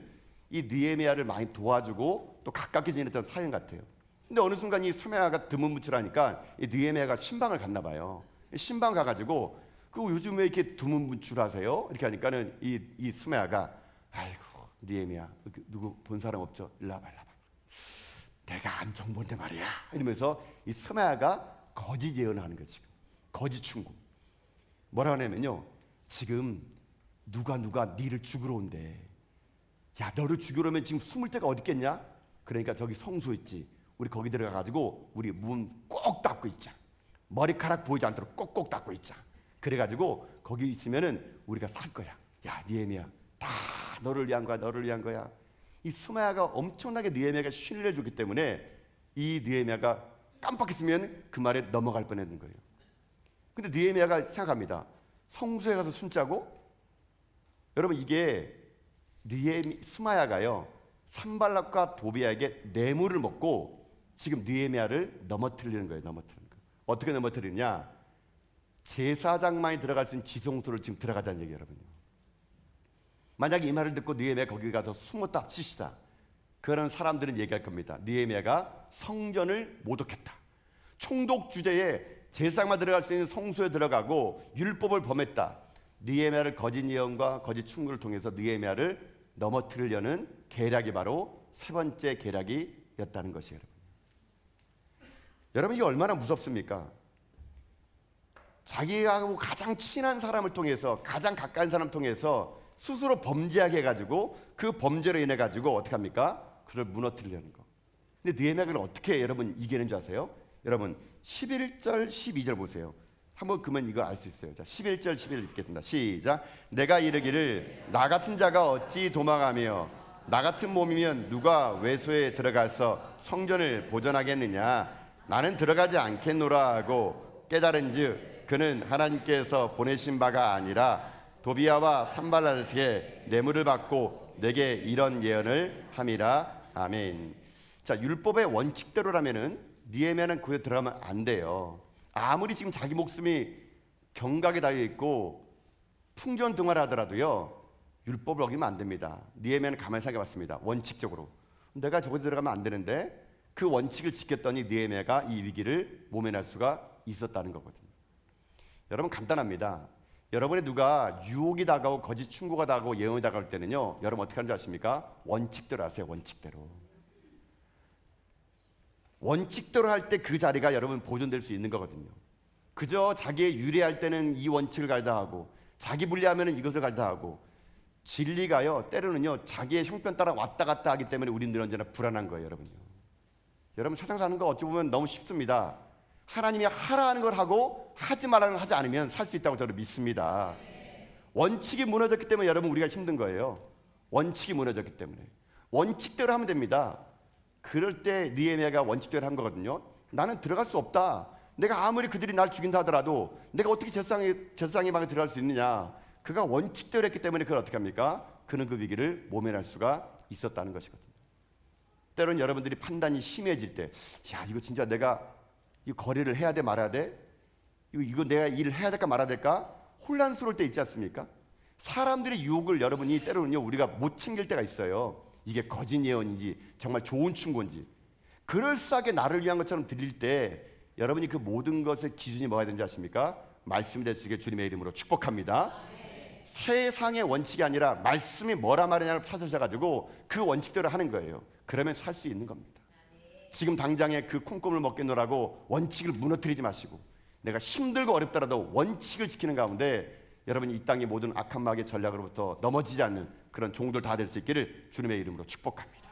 이 느헤미야를 많이 도와주고 또 가깝게 지냈던 사이인 같아요. 근데 어느 순간 이 스마야가 두물 분출하니까 이 느헤미야가 신방을 갔나 봐요. 신방 가가지고 그 요즘 왜 이렇게 두문 분출하세요? 이렇게 하니까는 이 스마야가 아이고 느헤미야 누구 본 사람 없죠? 일로 와봐. 내가 안 정보인데 말이야. 이러면서 이 스마야가 거짓 예언하는 거지. 거짓 충고. 뭐라고 하냐면요, 지금 누가 니를 죽으러 온대. 야, 너를 죽이러 오면 지금 숨을 데가 어디 있겠냐? 그러니까 저기 성소 있지. 우리 거기 들어가가지고 우리 문 꼭 닫고 있자. 머리카락 보이지 않도록 꼭꼭 닫고 있자. 그래가지고 거기 있으면은 우리가 살 거야. 야, 느헤미야, 다 너를 위한 거야. 이 스마야가 엄청나게 느헤미야가 신뢰를 줬기 때문에 이 느헤미야가 깜빡했으면 그 말에 넘어갈 뻔했는 거예요. 근데 느헤미야가 생각합니다. 성소에 가서 숨자고? 여러분 이게 스마야가요, 산발락과 도비야에게 뇌물을 먹고 지금 느헤미야를 넘어뜨리는 거예요. 어떻게 넘어뜨리느냐? 제사장만이 들어갈 수 있는 지성소를 지금 들어가자는 얘기예요, 여러분요. 만약에 이 말을 듣고 느헤미야 거기 가서 숨었다 치시다, 그런 사람들은 얘기할 겁니다. 느헤미야가 성전을 모독했다. 총독 주제에 제사장만 들어갈 수 있는 성소에 들어가고 율법을 범했다. 느헤미야를 거짓 예언과 거짓 충고를 통해서 느헤미야를 넘어뜨리려는 계략이 바로 세 번째 계략이었다는 것이에요, 여러분. 여러분 이게 얼마나 무섭습니까? 자기하고 가장 친한 사람을 통해서, 가장 가까운 사람을 통해서 스스로 범죄하게 해가지고 그 범죄로 인해 가지고 어떻게 합니까? 그를 무너뜨리려는 거. 근데 느헤미야를 어떻게 여러분 이기는 줄 아세요? 여러분 11절 12절 보세요. 한번 그러면 이거 알 수 있어요. 자, 11절 11절 읽겠습니다. 시작. 내가 이르기를 나 같은 자가 어찌 도망하며 나 같은 몸이면 누가 외소에 들어가서 성전을 보존하겠느냐? 나는 들어가지 않겠노라 하고 깨달은즉 그는 하나님께서 보내신 바가 아니라 도비야와 산발락에게 뇌물을 받고 내게 이런 예언을 함이라. 아멘. 자, 율법의 원칙대로라면은 느헤미야는 그에 들어가면 안 돼요. 아무리 지금 자기 목숨이 경각에 달려 있고 풍전등화를 하더라도요, 율법을 어기면 안 됩니다. 느헤미야는 가만히 생각해봤습니다. 원칙적으로 내가 저곳에 들어가면 안 되는데 그 원칙을 지켰더니 느헤미야가 이 위기를 모면할 수가 있었다는 거거든요. 여러분 간단합니다. 여러분의 누가 유혹이 다가오고 거짓 충고가 다가오고 예언이 다가올 때는요, 여러분 어떻게 하는 줄 아십니까? 원칙대로 하세요. 원칙대로. 원칙대로 할 때 그 자리가 여러분 보존될 수 있는 거거든요. 그저 자기의 유리할 때는 이 원칙을 가져다 하고 자기 불리하면 이것을 가져다 하고, 진리가요 때로는요 자기의 형편 따라 왔다 갔다 하기 때문에 우리는 언제나 불안한 거예요. 여러분요, 여러분 세상 사는 거 어찌 보면 너무 쉽습니다. 하나님이 하라는 걸 하고 하지 말라는 걸 하지 않으면 살 수 있다고 저는 믿습니다. 원칙이 무너졌기 때문에 여러분 우리가 힘든 거예요. 원칙이 무너졌기 때문에. 원칙대로 하면 됩니다. 그럴 때 느헤미야가 원칙대로 한 거거든요. 나는 들어갈 수 없다. 내가 아무리 그들이 날 죽인다 하더라도 내가 어떻게 제사장의 방에 들어갈 수 있느냐. 그가 원칙대로 했기 때문에 그걸 어떻게 합니까? 그는 그 위기를 모면할 수가 있었다는 것이거든요. 때로는 여러분들이 판단이 심해질 때, 야 이거 진짜 내가 이 거래를 해야 돼 말아야 돼? 이거 내가 일을 해야 될까 말아야 될까? 혼란스러울 때 있지 않습니까? 사람들의 유혹을 여러분이 때로는요 우리가 못 챙길 때가 있어요. 이게 거짓 예언인지 정말 좋은 충고인지 그럴싸하게 나를 위한 것처럼 들릴 때 여러분이 그 모든 것의 기준이 뭐가 되는지 아십니까? 말씀이 될 수 있게 주님의 이름으로 축복합니다. 세상의 원칙이 아니라 말씀이 뭐라 말이냐를 찾으셔가지고 그 원칙대로 하는 거예요. 그러면 살 수 있는 겁니다. 지금 당장에 그 콩고물 먹겠노라고 원칙을 무너뜨리지 마시고, 내가 힘들고 어렵더라도 원칙을 지키는 가운데 여러분이 이 땅의 모든 악한 마귀의 전략으로부터 넘어지지 않는 그런 종들 다 될 수 있기를 주님의 이름으로 축복합니다.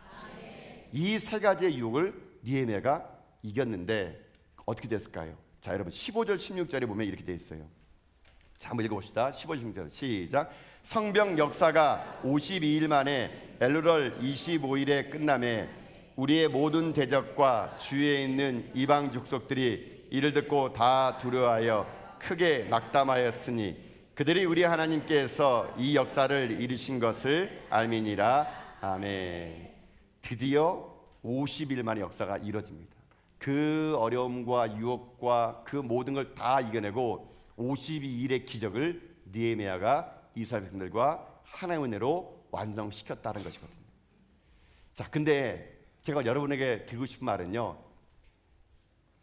이 세 가지의 유혹을 느헤미야가 이겼는데 어떻게 됐을까요? 자, 여러분 15절 16절에 보면 이렇게 되어 있어요. 자, 한번 읽어봅시다. 15절 16절 시작. 성병 역사가 52일 만에 엘루럴 25일에 끝남에 우리의 모든 대적과 주위에 있는 이방 족속들이 이를 듣고 다 두려워하여 크게 낙담하였으니 그들이 우리 하나님께서 이 역사를 이루신 것을 알미니라. 아멘. 드디어 50일 만에 역사가 이루어집니다. 그 어려움과 유혹과 그 모든 걸 다 이겨내고 52일의 기적을 느헤미야가 이스라엘 백성들과 하나님의 은혜로 완성시켰다는 것이거든요. 자, 근데 제가 여러분에게 드리고 싶은 말은요,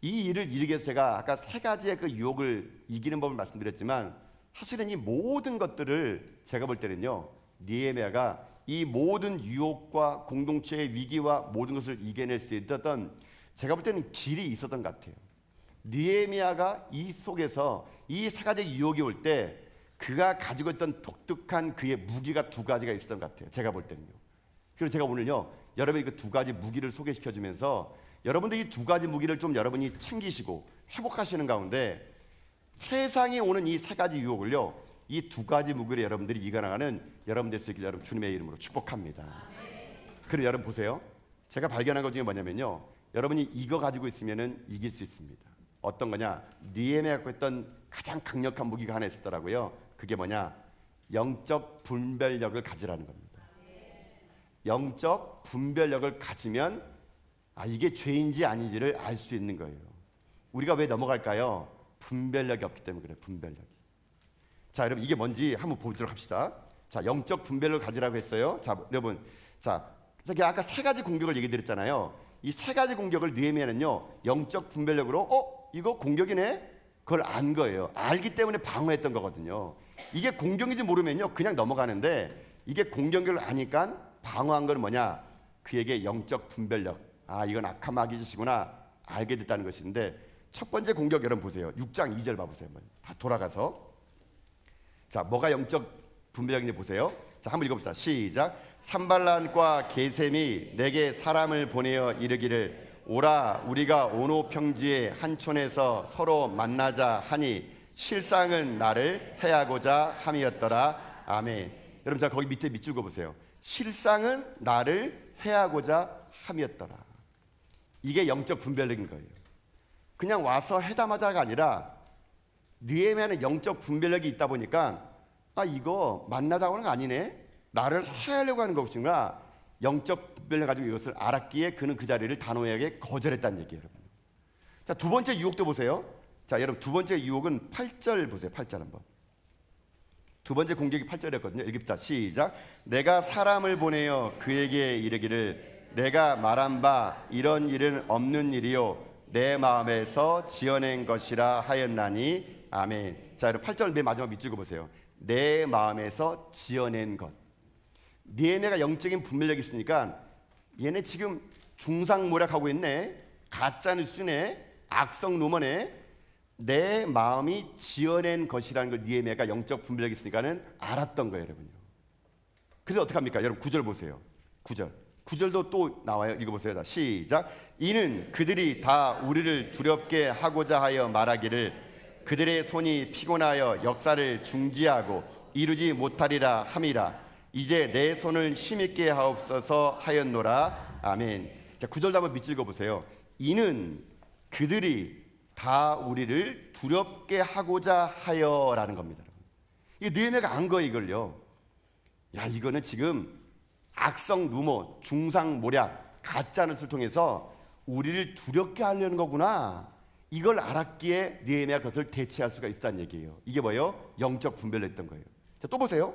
이 일을 이루기 위해서 제가 아까 세 가지의 그 유혹을 이기는 법을 말씀드렸지만 사실은 이 모든 것들을 제가 볼 때는요 느헤미야가 이 모든 유혹과 공동체의 위기와 모든 것을 이겨낼 수 있었던, 제가 볼 때는 길이 있었던 것 같아요. 느헤미야가 이 속에서 이 세 가지 유혹이 올 때 그가 가지고 있던 독특한 그의 무기가 두 가지가 있었던 것 같아요. 제가 볼 때는요. 그래서 제가 오늘요 여러분이 그 두 가지 무기를 소개시켜 주면서 여러분들 이 두 가지 무기를 좀 여러분이 챙기시고 회복하시는 가운데 세상에 오는 이 세 가지 유혹을요 이 두 가지 무기를 여러분들이 이겨나가는 여러분 될 수 있기를 여러분 주님의 이름으로 축복합니다. 그리고 여러분 보세요. 제가 발견한 것 중에 뭐냐면요, 여러분이 이거 가지고 있으면은 이길 수 있습니다. 어떤 거냐? 느헤미야가 갖고 있던 가장 강력한 무기가 하나 있었더라고요. 그게 뭐냐? 영적 분별력을 가지라는 겁니다. 영적 분별력을 가지면 이게 죄인지 아닌지를 알 수 있는 거예요. 우리가 왜 넘어갈까요? 분별력이 없기 때문에 그래요. 분별력이. 자, 여러분 이게 뭔지 한번 보도록 합시다. 자, 영적 분별력을 가지라고 했어요. 자, 여러분, 자, 제가 아까 세 가지 공격을 얘기 드렸잖아요. 이 세 가지 공격을 느헤미야는요 영적 분별력으로 이거 공격이네? 그걸 안 거예요. 알기 때문에 방어했던 거거든요. 이게 공격인지 모르면요 그냥 넘어가는데, 이게 공격을 아니까 방어한 건 뭐냐? 그에게 영적 분별력, 이건 악한 마귀 짓이구나 알게 됐다는 것인데, 첫 번째 공격 여러분 보세요. 6장 2절 봐보세요. 다 돌아가서. 자, 뭐가 영적 분별력인지 보세요. 자, 한번 읽어봅시다. 시작. 산발란과 게셈이 내게 사람을 보내어 이르기를 오라 우리가 오노 평지의 한 촌에서 서로 만나자 하니 실상은 나를 해하고자 함이었더라. 아멘. 여러분 자 거기 밑에 밑줄 그어보세요. 실상은 나를 해하고자 함이었더라. 이게 영적 분별력인 거예요. 그냥 와서 해담하자가 아니라 느헤미야는 영적 분별력이 있다 보니까 이거 만나자고 하는 거 아니네, 나를 해하려고 하는 것인가, 영적 분별력 가지고 이것을 알았기에 그는 그 자리를 단호하게 거절했다는 얘기예요. 여러분. 자, 두 번째 유혹도 보세요. 자, 여러분 두 번째 유혹은 8절 보세요. 8절 한번. 두 번째 공격이 8절이었거든요. 읽읍시다. 시작. 내가 사람을 보내어 그에게 이르기를 내가 말한 바 이런 일은 없는 일이요 내 마음에서 지어낸 것이라 하였나니 아멘. 자, 여러분 8절 맨 마지막 밑줄 보세요. 내 마음에서 지어낸 것. 느헤미야가 영적인 분별력이 있으니까 얘네 지금 중상모략하고 있네, 가짜 뉴스네, 악성 루머네. 내 마음이 지어낸 것이라는 걸 느헤미야가 영적 분별력이 있으니까는 알았던 거예요, 여러분요. 그래서 어떻게 합니까? 여러분 9절 보세요. 9절도 또 나와요. 읽어보세요. 자, 시작. 이는 그들이 다 우리를 두렵게 하고자 하여 말하기를 그들의 손이 피곤하여 역사를 중지하고 이루지 못하리라 함이라. 이제 내 손을 힘있게 하옵소서 하였노라. 아멘. 자, 9절도 한번 밑줄 그어보세요. 이는 그들이 다 우리를 두렵게 하고자 하여라는 겁니다. 이 느헤미야가 안 거예요, 이걸요. 야, 이거는 지금 악성 루머, 중상모략, 가짜 뉴스를 통해서 우리를 두렵게 하려는 거구나. 이걸 알았기에 느헤미야가 그것을 대체할 수가 있다는 얘기예요. 이게 뭐예요? 영적 분별을 했던 거예요. 자, 또 보세요.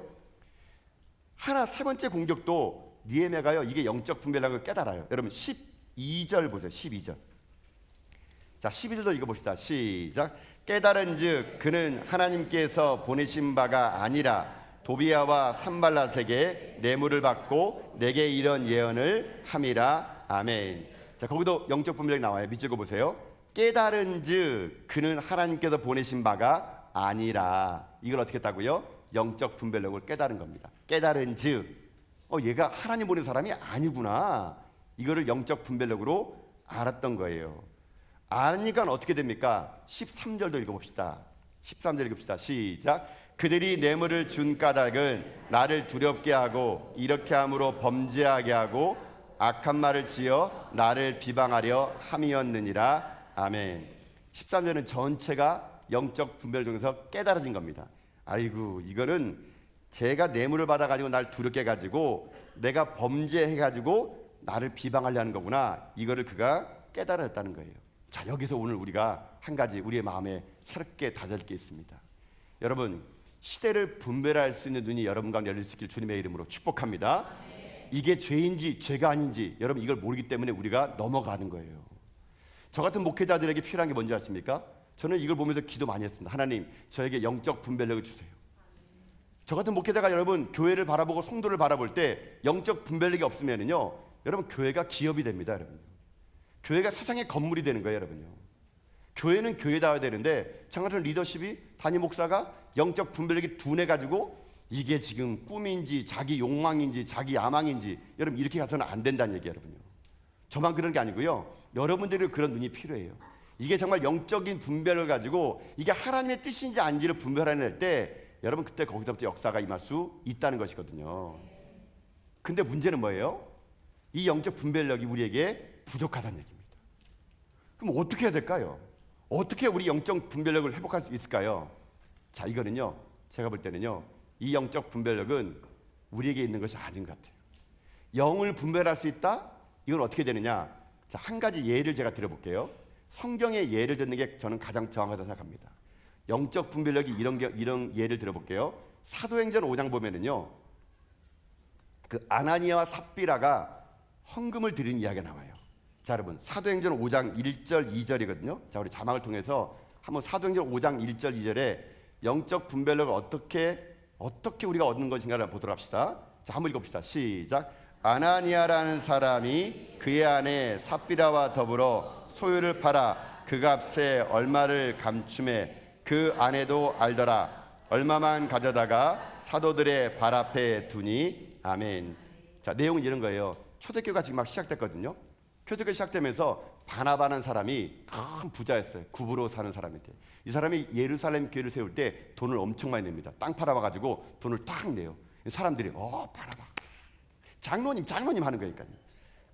세 번째 공격도 느헤미야가요, 이게 영적 분별이라는 걸 깨달아요. 여러분 12절 보세요. 12절. 자, 12절도 읽어봅시다. 시작. 깨달은즉 그는 하나님께서 보내신 바가 아니라 도비야와 산발랏에게 뇌물을 받고 내게 이런 예언을 함이라. 아멘. 자, 거기도 영적 분별이 나와요. 밑줄 보세요. 깨달은즉 그는 하나님께서 보내신 바가 아니라. 이걸 어떻게 했다고요? 영적 분별력을 깨달은 겁니다. 깨달은즉 얘가 하나님 보낸 사람이 아니구나. 이거를 영적 분별력으로 알았던 거예요. 아니까 어떻게 됩니까? 13절도 읽어봅시다. 13절 읽읍시다. 시작. 그들이 뇌물을 준 까닭은 나를 두렵게 하고 이렇게 함으로 범죄하게 하고 악한 말을 지어 나를 비방하려 함이었느니라. 아멘. 13절은 전체가 영적 분별을 통해서 깨달아진 겁니다. 아이고, 이거는 제가 뇌물을 받아가지고 날 두렵게 해가지고 내가 범죄해가지고 나를 비방하려는 거구나. 이거를 그가 깨달았다는 거예요. 자, 여기서 오늘 우리가 한 가지 우리의 마음에 새롭게 다질 게 있습니다. 여러분, 시대를 분별할 수 있는 눈이 여러분 가운데 열릴 수 있길 주님의 이름으로 축복합니다. 이게 죄인지 죄가 아닌지 여러분 이걸 모르기 때문에 우리가 넘어가는 거예요. 저 같은 목회자들에게 필요한 게 뭔지 아십니까? 저는 이걸 보면서 기도 많이 했습니다. 하나님, 저에게 영적 분별력을 주세요. 저 같은 목회자가 여러분 교회를 바라보고 성도를 바라볼 때 영적 분별력이 없으면요, 여러분 교회가 기업이 됩니다. 여러분, 교회가 세상의 건물이 되는 거예요. 여러분요, 교회는 교회다워야 되는데 저 같은 리더십이, 담임 목사가 영적 분별력이 둔해가지고 이게 지금 꿈인지 자기 욕망인지 자기 야망인지 여러분 이렇게 가서는 안 된다는 얘기예요. 여러분요, 저만 그런 게 아니고요, 여러분들이 그런 눈이 필요해요. 이게 정말 영적인 분별을 가지고 이게 하나님의 뜻인지 아닌지를 분별해낼 때 여러분 그때 거기서부터 역사가 임할 수 있다는 것이거든요. 근데 문제는 뭐예요? 이 영적 분별력이 우리에게 부족하다는 얘기입니다. 그럼 어떻게 해야 될까요? 어떻게 우리 영적 분별력을 회복할 수 있을까요? 자, 이거는요, 제가 볼 때는요, 이 영적 분별력은 우리에게 있는 것이 아닌 것 같아요. 영을 분별할 수 있다? 이건 어떻게 되느냐? 자, 한 가지 예를 제가 들어볼게요. 성경의 예를 듣는 게 저는 가장 정확하다고 생각합니다. 영적 분별력이 이런 예를 들어볼게요. 사도행전 5장 보면은요, 그 아나니아와 삽비라가 헌금을 드리는 이야기가 나와요. 자, 여러분, 사도행전 5장 1절 2절이거든요. 자, 우리 자막을 통해서 한번 사도행전 5장 1절 2절에 영적 분별력을 어떻게 우리가 얻는 것인가를 보도록 합시다. 자, 한번 읽어봅시다. 시작. 아나니아라는 사람이 그의 아내 삽비라와 더불어 소유를 팔아 그 값에 얼마를 감춤해 그 아내도 알더라. 얼마만 가져다가 사도들의 발 앞에 두니. 아멘. 자, 내용은 이런 거예요. 초대교회가 지금 막 시작됐거든요. 초대교회 시작되면서 바나바라는 사람이 큰 부자였어요. 구부로 사는 사람인데 이 사람이 예루살렘 교회를 세울 때 돈을 엄청 많이 냅니다. 땅 팔아봐가지고 돈을 딱 내요. 사람들이 바나바 장로님 하는 거니까요.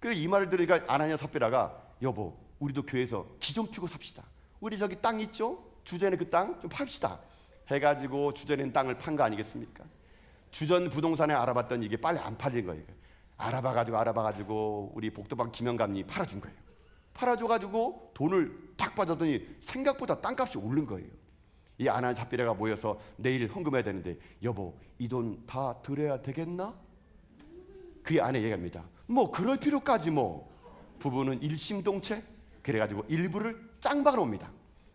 그래서 이 말을 들으니까 아나니아 삽비라가 여보, 우리도 교회에서 기 좀 피고 삽시다. 우리 저기 땅 있죠? 주전에 그 땅 좀 팝시다. 해가지고 주전에 있는 땅을 판 거 아니겠습니까? 주전 부동산에 알아봤더니 이게 빨리 안 팔린 거예요. 알아봐가지고 우리 복도방 김영감님이 팔아준 거예요. 팔아줘가지고 돈을 딱 받았더니 생각보다 땅값이 오른 거예요. 이 아나니아 삽비라가 모여서 내일 헌금해야 되는데 여보, 이 돈 다 드려야 되겠나? 그의 아내 얘기합니다. 뭐 그럴 필요까지 뭐. 부부는 일심동체. 그래가지고 일부를 짱박으러 옵니다.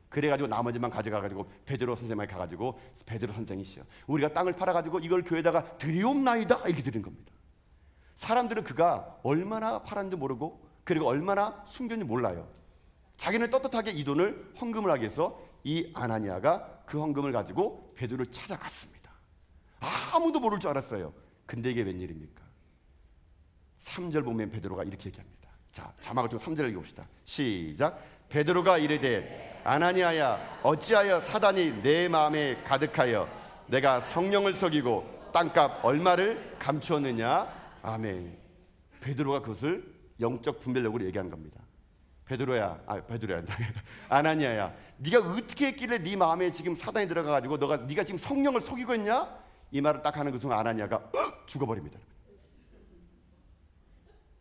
그래가지고 나머지만 가져가가지고 베드로 선생님에게 가가지고 베드로 선생이시여 우리가 땅을 팔아가지고 이걸 교회에다가 드리옵나이다 이렇게 드린 겁니다. 사람들은 그가 얼마나 팔았는지 모르고 그리고 얼마나 숨겼는지 몰라요. 자기는 떳떳하게 이 돈을 헌금을 하기 위해서 이 아나니아가 그 헌금을 가지고 베드로를 찾아갔습니다. 아무도 모를 줄 알았어요. 근데 이게 웬일입니까? 3절 보면 베드로가 이렇게 얘기합니다. 자, 자막을 좀 3절 읽어봅시다. 시작. 베드로가 이르되 아나니아야 어찌하여 사단이 내 마음에 가득하여 내가 성령을 속이고 땅값 얼마를 감추었느냐. 아멘. 베드로가 그것을 영적 분별력으로 얘기한 겁니다. 베드로야, 아나니아야, 네가 어떻게 했길래 네 마음에 지금 사단이 들어가가지고 네가 지금 성령을 속이고 있냐? 이 말을 딱 하는 그 순간 아나니아가 죽어버립니다.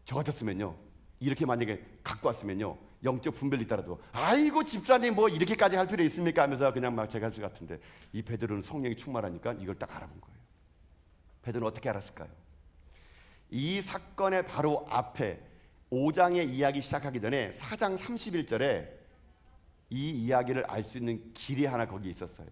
저 같았으면요, 이렇게 만약에 갖고 왔으면요, 영적 분별이 있더라도 아이고 집사님 뭐 이렇게까지 할 필요 있습니까? 하면서 그냥 막 제가 할 것 같은데 이 베드로는 성령이 충만하니까 이걸 딱 알아본 거예요. 베드로는 어떻게 알았을까요? 이 사건의 바로 앞에 5장의 이야기 시작하기 전에 4장 31절에 이 이야기를 알 수 있는 길이 하나 거기 있었어요.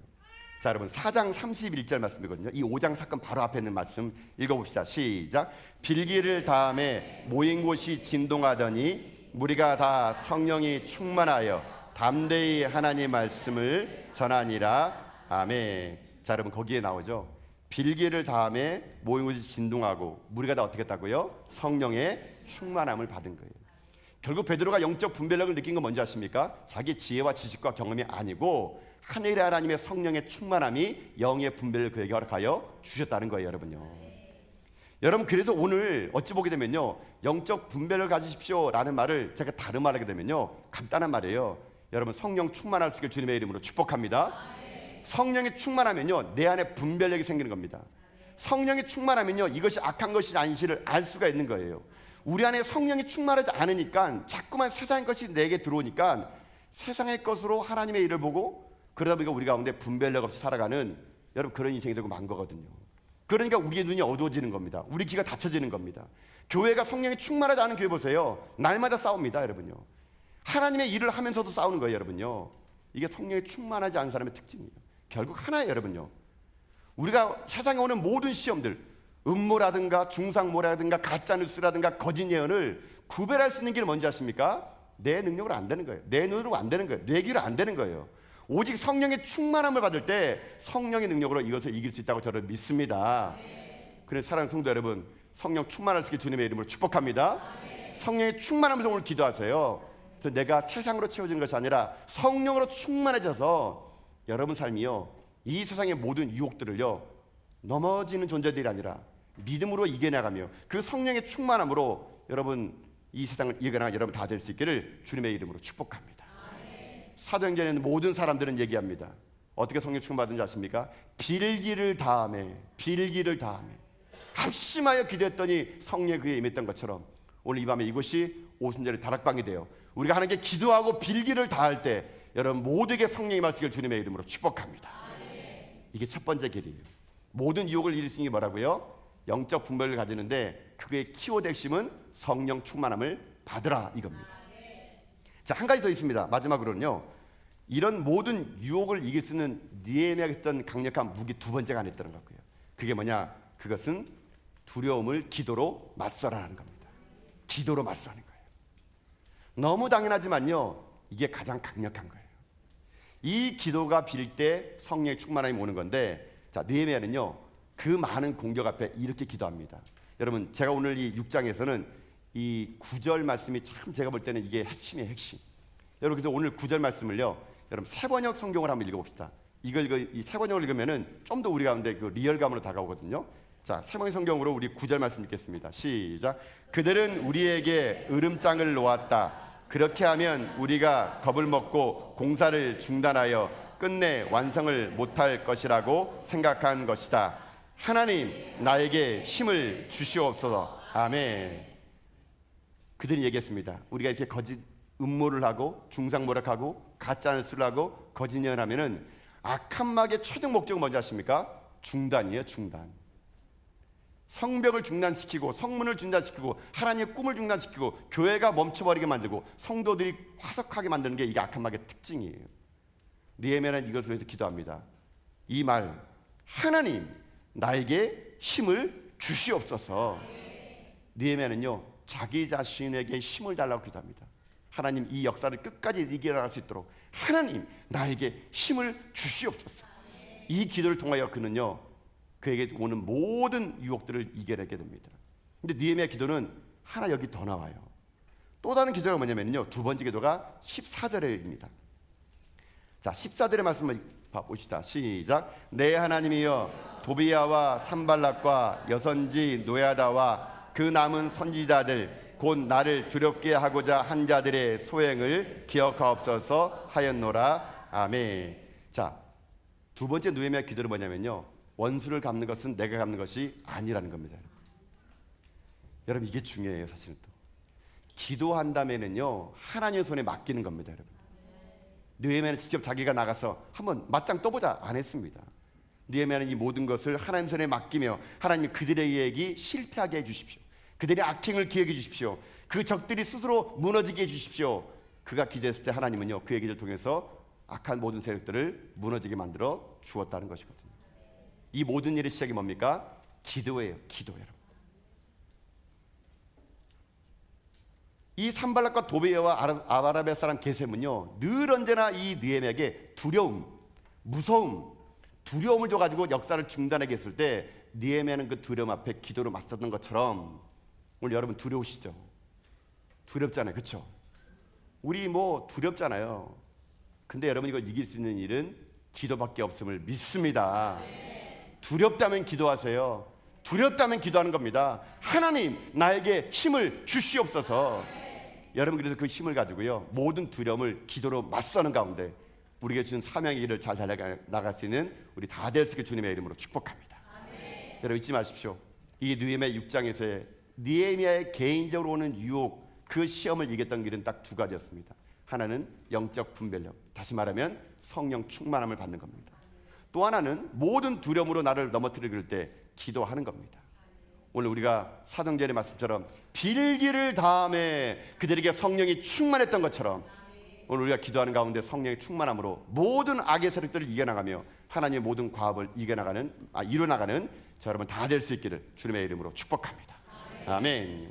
자, 여러분 4장 31절 말씀이거든요. 이 5장 사건 바로 앞에 있는 말씀 읽어봅시다. 시작. 빌기를 다음에 모인 곳이 진동하더니 무리가 다 성령이 충만하여 담대히 하나님 말씀을 전하니라. 아멘. 자, 여러분 거기에 나오죠. 빌기를 다음에 모인 곳이 진동하고 무리가 다 어떻게 했다고요? 성령의 충만함을 받은 거예요. 결국 베드로가 영적 분별력을 느낀 건 뭔지 아십니까? 자기 지혜와 지식과 경험이 아니고 하늘의 하나님의 성령의 충만함이 영의 분별을 그에게 허락하여 주셨다는 거예요, 여러분요. 여러분 그래서 오늘 어찌 보게 되면요, 영적 분별을 가지십시오라는 말을 제가 다른 말하게 되면요, 간단한 말이에요. 여러분 성령 충만할 수 있게 주님의 이름으로 축복합니다. 성령이 충만하면요, 내 안에 분별력이 생기는 겁니다. 성령이 충만하면요, 이것이 악한 것이 아닌지를 알 수가 있는 거예요. 우리 안에 성령이 충만하지 않으니까 자꾸만 세상의 것이 내게 들어오니까 세상의 것으로 하나님의 일을 보고 그러다 보니까 우리 가운데 분별력 없이 살아가는 여러분 그런 인생이 되고 만 거거든요. 그러니까 우리의 눈이 어두워지는 겁니다. 우리 귀가 닫혀지는 겁니다. 교회가 성령이 충만하지 않은 교회 보세요. 날마다 싸웁니다, 여러분요. 하나님의 일을 하면서도 싸우는 거예요, 여러분요. 이게 성령이 충만하지 않은 사람의 특징이에요. 결국 하나예요, 여러분요. 우리가 세상에 오는 모든 시험들, 음모라든가 중상모라든가 가짜뉴스라든가 거짓 예언을 구별할 수 있는 길은 뭔지 아십니까? 내 능력으로 안 되는 거예요. 내 눈으로 안 되는 거예요. 내 귀로 안 되는 거예요. 오직 성령의 충만함을 받을 때 성령의 능력으로 이것을 이길 수 있다고 저는 믿습니다. 그래서 사랑하는 성도 여러분, 성령 충만할 수 있게 주님의 이름으로 축복합니다. 성령의 충만하면서 오늘 기도하세요. 그래서 내가 세상으로 채워지는 것이 아니라 성령으로 충만해져서 여러분 삶이요, 이 세상의 모든 유혹들을요 넘어지는 존재들이 아니라 믿음으로 이겨나가며 그 성령의 충만함으로 여러분 이 세상을 이겨나가 여러분 다 될 수 있기를 주님의 이름으로 축복합니다. 사도행전에는 모든 사람들은 얘기합니다. 어떻게 성령 충만받은지 아십니까? 빌기를 다함에 합심하여 기도했더니 성령이 그에 임했던 것처럼 오늘 이 밤에 이곳이 오순절의 다락방이 되어 우리가 하나님께 기도하고 빌기를 다할 때 여러분 모두에게 성령이 임하시길 주님의 이름으로 축복합니다. 이게 첫 번째 길이에요. 모든 유혹을 이길 수 있는 게 뭐라고요? 영적 분별을 가지는데 그의 키워드 핵심은 성령 충만함을 받으라 이겁니다. 자, 한 가지 더 있습니다. 마지막으로는요, 이런 모든 유혹을 이길 수 있는 느헤미야가 했던 강력한 무기 두 번째가 안에 있다는 거고요. 그게 뭐냐? 그것은 두려움을 기도로 맞서라는 겁니다. 기도로 맞서는 거예요. 너무 당연하지만요, 이게 가장 강력한 거예요. 이 기도가 빌 때 성령의 충만함이 오는 건데, 자, 느헤미야는요 그 많은 공격 앞에 이렇게 기도합니다. 여러분 제가 오늘 이 6장에서는 이 9절 말씀이 참 제가 볼 때는 이게 핵심이에요, 핵심. 여러분 그래서 오늘 9절 말씀을요, 여러분 세번역 성경을 한번 읽어봅시다. 이 세번역을 읽으면은 좀 더 우리 가운데 그 리얼감으로 다가오거든요. 자, 세번역 성경으로 우리 9절 말씀 읽겠습니다. 시작. 그들은 우리에게 으름장을 놓았다. 그렇게 하면 우리가 겁을 먹고 공사를 중단하여 끝내 완성을 못할 것이라고 생각한 것이다. 하나님 나에게 힘을 주시옵소서. 아멘. 그들이 얘기했습니다. 우리가 이렇게 거짓 음모를 하고 중상모략하고 가짜뉴스를 하고 거짓 예언하면은 악한 막의 최종 목적은 뭔지 아십니까? 중단이에요, 중단. 성벽을 중단시키고 성문을 중단시키고 하나님의 꿈을 중단시키고 교회가 멈춰버리게 만들고 성도들이 화석하게 만드는 게 이게 악한 막의 특징이에요. 느헤미야는 이걸 통해서 기도합니다. 이 말, 하나님 나에게 힘을 주시옵소서. 느헤미야는요 자기 자신에게 힘을 달라고 기도합니다. 하나님 이 역사를 끝까지 이겨나갈 수 있도록 하나님 나에게 힘을 주시옵소서. 이 기도를 통하여 그는요 그에게 오는 모든 유혹들을 이겨내게 됩니다. 근데 느헤미야 기도는 하나 여기 더 나와요. 또 다른 기도가 뭐냐면요 두 번째 기도가 14절입니다. 자 14절의 말씀을 봅시다. 시작. 내 하나님이여 도비야와 산발락과 여선지 노야다와 그 남은 선지자들 곧 나를 두렵게 하고자 한 자들의 소행을 기억하옵소서 하였노라. 아멘. 자, 두 번째 느헤미야 기도는 뭐냐면요 원수를 갚는 것은 내가 갚는 것이 아니라는 겁니다. 여러분 이게 중요해요. 사실은 또 기도한다면은요 하나님의 손에 맡기는 겁니다. 여러분 느헤미야는 직접 자기가 나가서 한번 맞짱 떠보자 안 했습니다. 느헤미야는 이 모든 것을 하나님 손에 맡기며 하나님 그들의 계획이 실패하게 해주십시오. 그들의 악행을 기억해 주십시오. 그 적들이 스스로 무너지게 해주십시오. 그가 기도했을 때 하나님은요 그의 길을 통해서 악한 모든 세력들을 무너지게 만들어 주었다는 것이거든요. 이 모든 일의 시작이 뭡니까? 기도예요. 기도. 여러분 이 산발락과 도비야와 아라비아 사람 게셈은요 늘 언제나 이 느헤미야에게 두려움, 무서움, 두려움을 줘가지고 역사를 중단하게 했을 때 느헤미야는 그 두려움 앞에 기도로 맞섰던 것처럼 오늘 여러분 두려우시죠? 두렵잖아요. 그렇죠? 우리 뭐 두렵잖아요. 근데 여러분 이걸 이길 수 있는 일은 기도밖에 없음을 믿습니다. 두렵다면 기도하세요. 두렵다면 기도하는 겁니다. 하나님 나에게 힘을 주시옵소서. 여러분 그래서 그 힘을 가지고요 모든 두려움을 기도로 맞서는 가운데 우리에게 주신 사명의 길을 잘 나갈 수 있는 우리 다 될 수 있게 주님의 이름으로 축복합니다. 아멘. 여러분 잊지 마십시오. 이 느헤미야 6장에서의 느헤미야의 개인적으로 오는 유혹 그 시험을 이겼던 길은 딱 두 가지였습니다. 하나는 영적 분별력, 다시 말하면 성령 충만함을 받는 겁니다. 또 하나는 모든 두려움으로 나를 넘어뜨릴 때 기도하는 겁니다. 오늘 우리가 사도행전의 말씀처럼 빌기를 다함에 그들에게 성령이 충만했던 것처럼 오늘 우리가 기도하는 가운데 성령의 충만함으로 모든 악의 세력들을 이겨나가며 하나님의 모든 과업을 이뤄나가는 저 여러분 다 될 수 있기를 주님의 이름으로 축복합니다. 아멘.